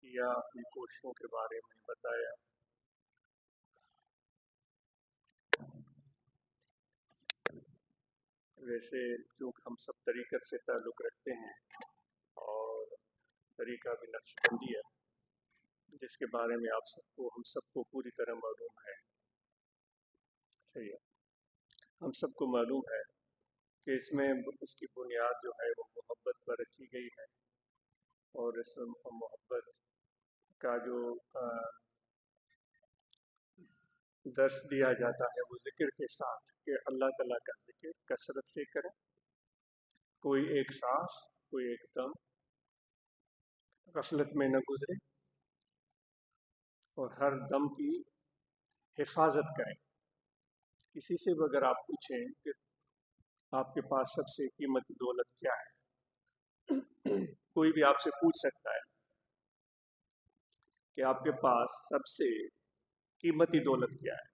کیا، اپنی کوششوں کے بارے میں بتایا۔ ویسے چونکہ ہم سب طریقت سے تعلق رکھتے ہیں اور طریقہ بھی نقش بندی ہے جس کے بارے میں ہم سب کو پوری طرح معلوم ہے، صحیح ہے، ہم سب کو معلوم ہے کہ اس میں اس کی بنیاد جو ہے وہ محبت پر رکھی گئی ہے، اور اس محبت کا جو درس دیا جاتا ہے وہ ذکر کے ساتھ کہ اللہ تعالیٰ کا ذکر کثرت سے کریں، کوئی ایک سانس، کوئی ایک دم غفلت میں نہ گزرے، اور ہر دم کی حفاظت کریں۔ کسی سے بھی اگر آپ پوچھیں کہ آپ کے پاس سب سے قیمتی دولت کیا ہے، کوئی بھی آپ سے پوچھ سکتا ہے کہ آپ کے پاس سب سے قیمتی دولت کیا ہے،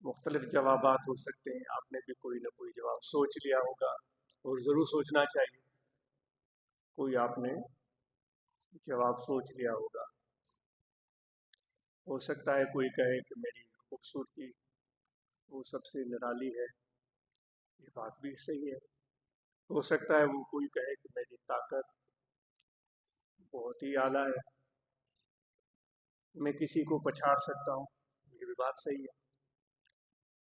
مختلف جوابات ہو سکتے ہیں، آپ نے بھی کوئی نہ کوئی جواب سوچ لیا ہوگا، اور ضرور سوچنا چاہیے، کوئی آپ نے جواب سوچ لیا ہوگا۔ ہو سکتا ہے کوئی کہے کہ میری خوبصورتی وہ سب سے نرالی ہے، یہ بات بھی صحیح ہے۔ ہو سکتا ہے وہ کوئی کہے کہ میری طاقت بہت ہی اعلیٰ ہے، میں کسی کو پچھاڑ سکتا ہوں، یہ بھی بات صحیح ہے۔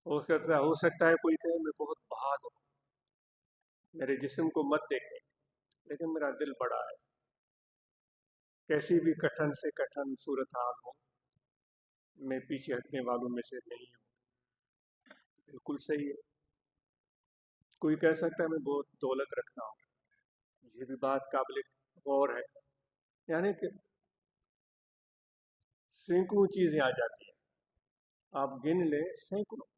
ہو سکتا ہے کوئی کہے میں بہت بہادر ہوں، میرے جسم کو مت دیکھیں لیکن میرا دل بڑا ہے، کیسی بھی کٹھن سے کٹھن صورتحال ہو میں پیچھے ہٹنے والوں میں سے نہیں ہوں، بالکل صحیح ہے۔ کوئی کہہ سکتا ہے میں بہت دولت رکھتا ہوں، یہ بھی بات قابل غور ہے، یعنی کہ سینکڑوں چیزیں آ جاتی ہیں، آپ گن لیں سینکڑوں،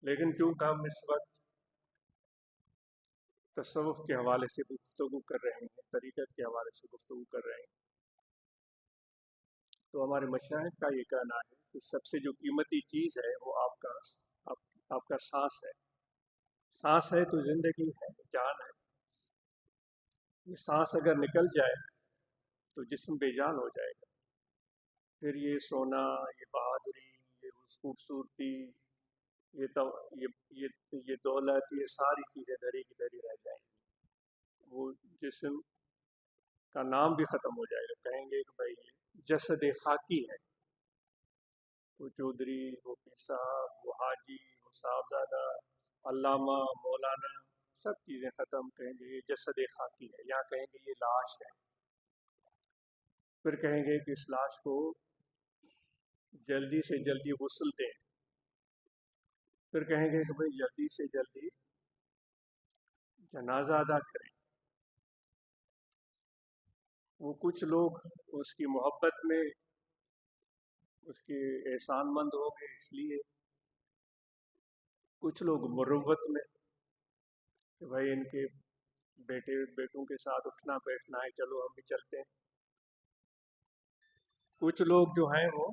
لیکن چونکہ ہم اس وقت تصوف کے حوالے سے گفتگو کر رہے ہیں، طریقت کے حوالے سے گفتگو کر رہے ہیں، تو ہمارے مشاہد کا یہ کہنا ہے کہ سب سے جو قیمتی چیز ہے وہ آپ کا سانس ہے۔ سانس ہے تو زندگی ہے، جان ہے۔ یہ سانس اگر نکل جائے تو جسم بے جان ہو جائے گا، پھر یہ سونا، یہ بہادری، یہ خوبصورتی، یہ دولت، یہ ساری چیزیں دھری کی دھری رہ جائیں گی، وہ جسم کا نام بھی ختم ہو جائے گا، کہیں گے کہ بھائی یہ جسد خاکی ہے، وہ چودھری، وہ پیر صاحب، وہ حاجی، وہ صاحبزادہ، علامہ، مولانا، سب چیزیں ختم، کہیں گے یہ جسد خاکی ہے، یا کہیں گے یہ لاش ہے، پھر کہیں گے کہ اس لاش کو جلدی سے جلدی غسل دیں، پھر کہیں گے کہ بھائی جلدی سے جلدی جنازہ ادا کریں۔ وہ کچھ لوگ اس کی محبت میں، اس کے احسان مند ہو گئے اس لیے، کچھ لوگ مروت میں کہ بھائی ان کے بیٹوں کے ساتھ اٹھنا بیٹھنا ہے، چلو ہم بھی چلتے ہیں، کچھ لوگ جو ہیں وہ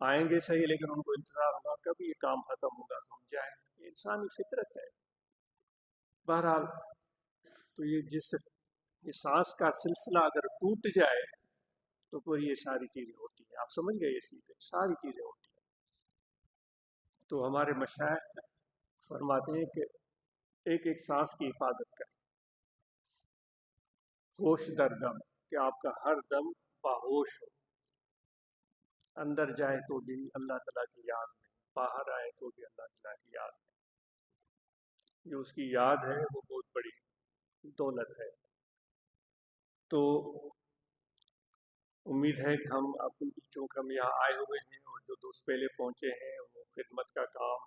آئیں گے صحیح لیکن ان کو انتظار ہوگا کبھی یہ کام ختم ہوگا تو ہم جائیں، یہ انسانی فطرت ہے۔ بہرحال تو یہ سانس کا سلسلہ اگر ٹوٹ جائے تو پھر یہ ساری چیزیں ہوتی ہیں، آپ سمجھ گئے، یہ ساری چیزیں ہوتی ہیں۔ تو ہمارے مشائخ فرماتے ہیں کہ ایک ایک سانس کی حفاظت کریں، ہوش در دم، کہ آپ کا ہر دم باہوش ہو، اندر جائے تو بھی اللہ تعالیٰ کی یاد میں، باہر آئے تو بھی اللہ تعالیٰ کی یاد میں، جو اس کی یاد ہے وہ بہت بڑی دولت ہے۔ تو امید ہے کہ چونکہ ہم یہاں آئے ہوئے ہیں اور جو دوست پہلے پہنچے ہیں وہ خدمت کا کام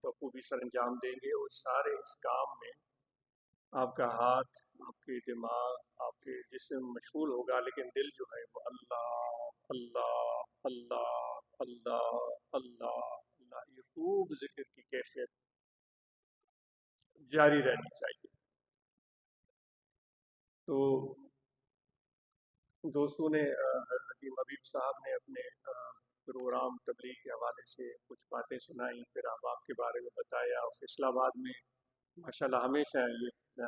بخوبی سر انجام دیں گے، اور سارے اس کام میں آپ کا ہاتھ، آپ کے دماغ، آپ کے جسم مشغول ہوگا، لیکن دل جو ہے وہ اللہ اللہ اللہ اللہ اللہ اللہ، یہ خوب ذکر کی کیفیت جاری رہنی چاہیے۔ تو دوستوں نے حکیم حبیب صاحب نے اپنے پروگرام تبلیغ کے حوالے سے کچھ باتیں سنائیں، پھر آپ کے بارے میں بتایا، اور فیصل آباد میں ماشاءاللہ ہمیشہ یہ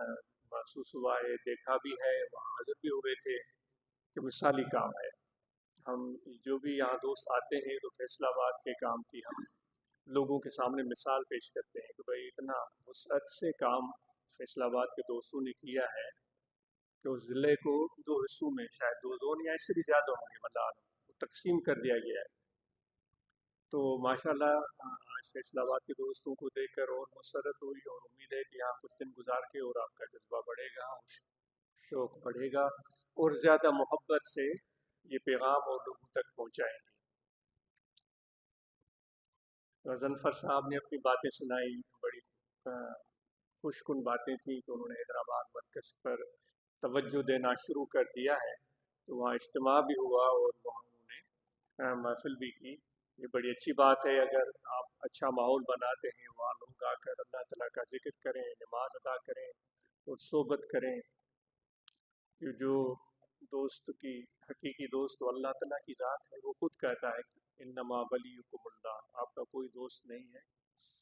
محسوس ہوا ہے، دیکھا بھی ہے، وہاں حاضر بھی ہوئے تھے کہ مثالی کام ہے۔ ہم جو بھی یہاں دوست آتے ہیں تو فیصل آباد کے کام کی ہم لوگوں کے سامنے مثال پیش کرتے ہیں کہ بھائی اتنا وسعت سے کام فیصل آباد کے دوستوں نے کیا ہے کہ اس ضلع کو دو حصوں میں، شاید دو زون یا اس سے بھی زیادہ ہوں گے، مطلب تقسیم کر دیا گیا ہے۔ تو ماشاءاللہ آج فیصل آباد کے دوستوں کو دیکھ کر اور مسرت ہوئی، اور امید ہے کہ یہاں کچھ دن گزار کے اور آپ کا جذبہ بڑھے گا، شوق بڑھے گا، اور زیادہ محبت سے یہ پیغام اور لوگوں تک پہنچائیں گے۔ غضنفر صاحب نے اپنی باتیں سنائی، بڑی خوش کن باتیں تھیں کہ انہوں نے حیدرآباد مرکز پر توجہ دینا شروع کر دیا ہے۔ تو وہاں اجتماع بھی ہوا اور وہاں انہوں نے محفل بھی کی۔ یہ بڑی اچھی بات ہے، اگر آپ اچھا ماحول بناتے ہیں، وہاں لوگ آ کر اللہ تعالیٰ کا ذکر کریں، نماز ادا کریں اور صحبت کریں، کہ جو دوست کی حقیقی دوست تو اللہ تعالیٰ کی ذات ہے، وہ خود کہتا ہے کہ انما ولیکم اللہ، آپ کا کوئی دوست نہیں ہے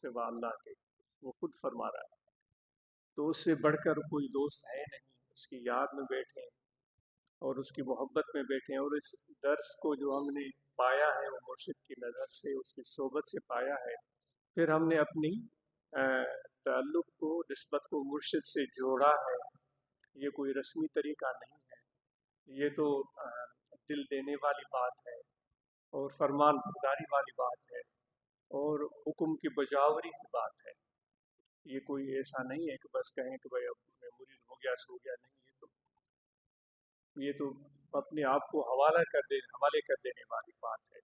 سوا اللہ کے، وہ خود فرما رہا ہے۔ تو اس سے بڑھ کر کوئی دوست ہے نہیں، اس کی یاد میں بیٹھیں اور اس کی محبت میں بیٹھیں، اور اس درس کو جو ہم نے پایا ہے وہ مرشد کی نظر سے، اس کی صحبت سے پایا ہے، پھر ہم نے اپنی تعلق کو، نسبت کو مرشد سے جوڑا ہے۔ یہ کوئی رسمی طریقہ نہیں ہے، یہ تو دل دینے والی بات ہے اور فرمان برداری والی بات ہے اور حکم کی بجاوری کی بات ہے۔ یہ کوئی ایسا نہیں ہے کہ بس کہیں کہ بھائی اب میں مرید ہو گیا سو گیا، نہیں، یہ تو اپنے آپ کو حوالے کر دینے والی بات ہے،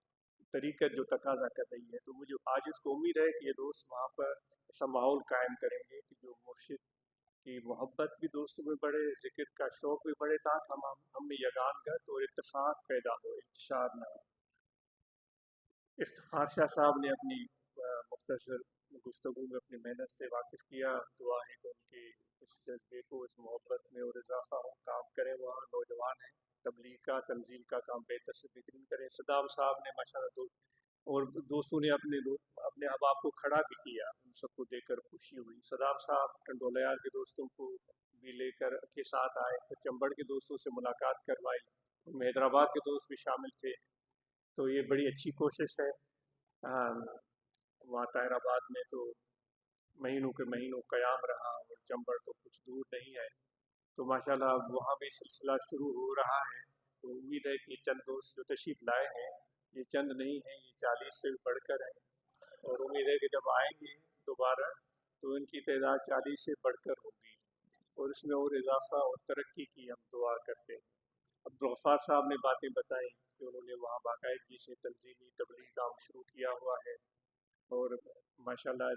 طریقت جو تقاضا کر رہی ہے۔ تو مجھے آج اس کو امید ہے کہ یہ دوست وہاں پر ایسا ماحول قائم کریں گے کہ جو مرشد کی محبت بھی دوستوں میں بڑھے، ذکر کا شوق بھی بڑھے، تاکہ ہم میں یگانگت اور اتفاق پیدا ہو، انتشار نہ ہو۔ افتخار شاہ صاحب نے اپنی مختصر گفتگو میں اپنی محنت سے واقف کیا، دعا ہے کہ ان کی اس جذبے کو، اس محبت میں اور اضافہ ہو، کام کریں، وہاں نوجوان ہیں، تبلیغ کا، تنظیم کا کام بہتر سے بہترین کریں۔ صدام صاحب نے ماشاءاللہ اور دوستوں نے اپنے احباب کو کھڑا بھی کیا، ان سب کو دیکھ کر خوشی ہوئی۔ صدام صاحب ٹنڈولیار کے دوستوں کو بھی لے کر کے ساتھ آئے، پھر چمبڑ کے دوستوں سے ملاقات کروائی، ان میں حیدرآباد کے دوست بھی شامل تھے۔ تو یہ بڑی اچھی کوشش ہے۔ وہاں طاہر آباد میں تو مہینوں کے مہینوں قیام رہا، اور چمبڑ تو کچھ دور نہیں ہے، تو ماشاءاللہ اب وہاں بھی سلسلہ شروع ہو رہا ہے۔ تو امید ہے کہ یہ چند دوست جو تشریف لائے ہیں، یہ چند نہیں ہیں، یہ 40 سے بھی بڑھ کر ہیں، اور امید ہے کہ جب آئیں گے دوبارہ تو ان کی تعداد 40 سے بڑھ کر ہوگی، اور اس میں اور اضافہ اور ترقی کی ہم دعا کرتے ہیں۔ عبدالغفار صاحب نے باتیں بتائیں کہ انہوں نے وہاں باقاعدگی سے تنظیمی تبلیغ کام شروع کیا ہوا ہے، اور ماشاءاللہ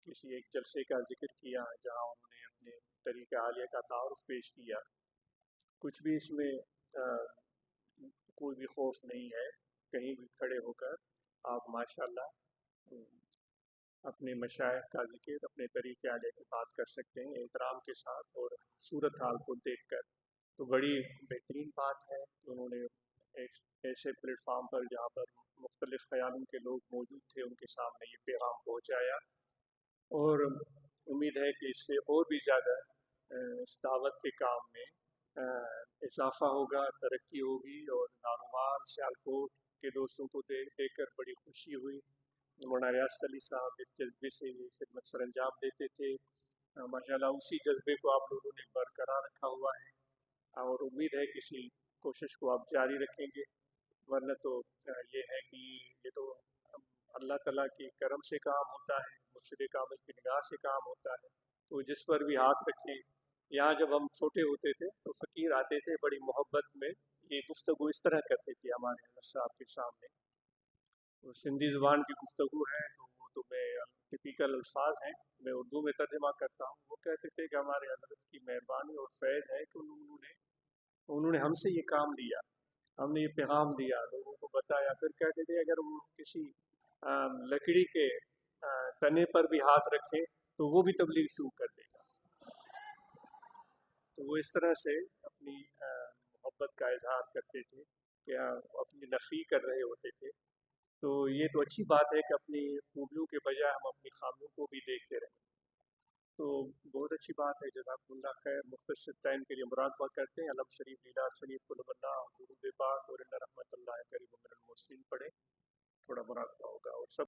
کسی ایک جلسے کا ذکر کیا جہاں انہوں نے اپنے طریقہ عالیہ کا تعارف پیش کیا۔ کچھ بھی اس میں کوئی بھی خوف نہیں ہے، کہیں بھی کھڑے ہو کر آپ ماشاءاللہ اپنے مشائخ کا ذکر، اپنے طریقہ عالیہ کی بات کر سکتے ہیں احترام کے ساتھ اور صورت حال کو دیکھ کر۔ تو بڑی بہترین بات ہے کہ انہوں نے ایک ایسے پلیٹ فارم پر جہاں پر مختلف خیالوں کے لوگ موجود تھے، ان کے سامنے یہ پیغام پہنچایا، اور امید ہے کہ اس سے اور بھی زیادہ اس دعوت کے کام میں اضافہ ہوگا، ترقی ہوگی۔ اور ناروار سیالکوٹ کے دوستوں کو دیکھ کر بڑی خوشی ہوئی۔ مولانا ریاست علی صاحب اس جذبے سے یہ خدمت سر انجام دیتے تھے، ماشاءاللہ اسی جذبے کو آپ لوگوں نے برقرار رکھا ہوا ہے، اور امید ہے کسی کوشش کو آپ جاری رکھیں گے، ورنہ تو یہ ہے کہ یہ تو اللہ تعالیٰ کے کرم سے کام ہوتا ہے، مرشد کامل کی نگاہ سے کام ہوتا ہے۔ تو جس پر بھی ہاتھ رکھیں، یہاں جب ہم چھوٹے ہوتے تھے تو فقیر آتے تھے، بڑی محبت میں یہ گفتگو اس طرح کرتے تھے ہمارے حضرت صاحب کے سامنے۔ وہ سندھی زبان کی گفتگو ہے تو وہ تو میں ٹپیکل الفاظ ہیں، میں اردو میں ترجمہ کرتا ہوں۔ وہ کہتے تھے کہ ہمارے حضرت کی مہربانی اور فیض ہے کہ انہوں نے ہم سے یہ کام لیا، ہم نے یہ پیغام دیا، لوگوں کو بتایا۔ پھر کہتے تھے اگر وہ کسی لکڑی کے تنے پر بھی ہاتھ رکھیں تو وہ بھی تبلیغ شروع کر دے گا۔ تو وہ اس طرح سے اپنی محبت کا اظہار کرتے تھے کہ اپنی نفی کر رہے ہوتے تھے۔ تو یہ تو اچھی بات ہے کہ اپنی خوبیوں کے بجائے ہم اپنی خامیوں کو بھی دیکھتے رہیں۔ تو بہت اچھی بات ہے، جزاکم اللہ خیر۔ مختصر ٹائم کے لیے مراقبہ کرتے ہیں، علم شریف، میلاد شریف، قل اللہ، درود پاک اور ان رحمت اللہ قریب من المحسنین پڑھیں، تھوڑا مراقبہ ہوگا اور سب